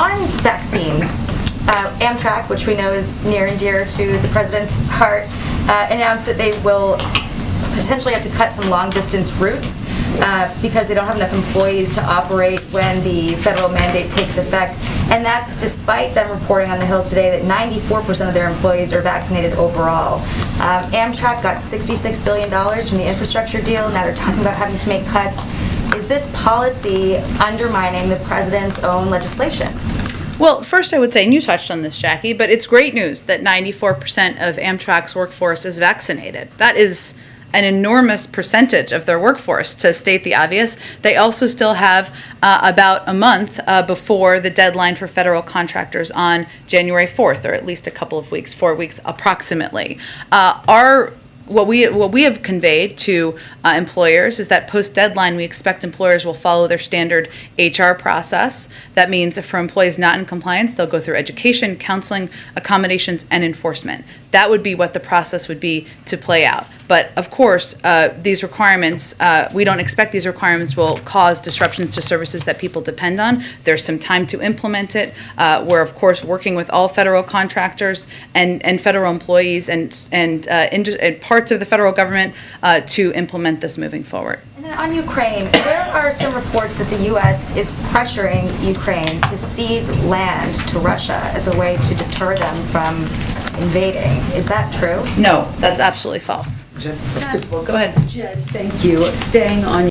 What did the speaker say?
On vaccines, Amtrak, which we know is near and dear to the president's heart, announced that they will potentially have to cut some long-distance routes because they don't have enough employees to operate when the federal mandate takes effect. And that's despite them reporting on the Hill today that 94% of their employees are vaccinated overall. Amtrak got $66 billion from the infrastructure deal. Now they're talking about having to make cuts. Is this policy undermining the president's own legislation? Well, first I would say, and you touched on this, Jackie, but it's great news that 94% of Amtrak's workforce is vaccinated. That is an enormous percentage of their workforce, to state the obvious. They also still have about a month before the deadline for federal contractors on January 4th, or at least a couple of weeks, 4 weeks approximately. What we have conveyed to employers is that post-deadline, we expect employers will follow their standard HR process. That means if for employees not in compliance, they'll go through education, counseling, accommodations, and enforcement. That would be what the process would be to play out. But of course, these requirements, we don't expect these requirements will cause disruptions to services that people depend on. There's some time to implement it. We're of course working with all federal contractors and federal employees and parts of the federal government to implement this moving forward. And then on Ukraine, there are some reports that the U.S. is pressuring Ukraine to cede land to Russia as a way to deter them from invading. Is that true? No, that's absolutely false. Jen? Well, go ahead. Jen, thank you. Staying on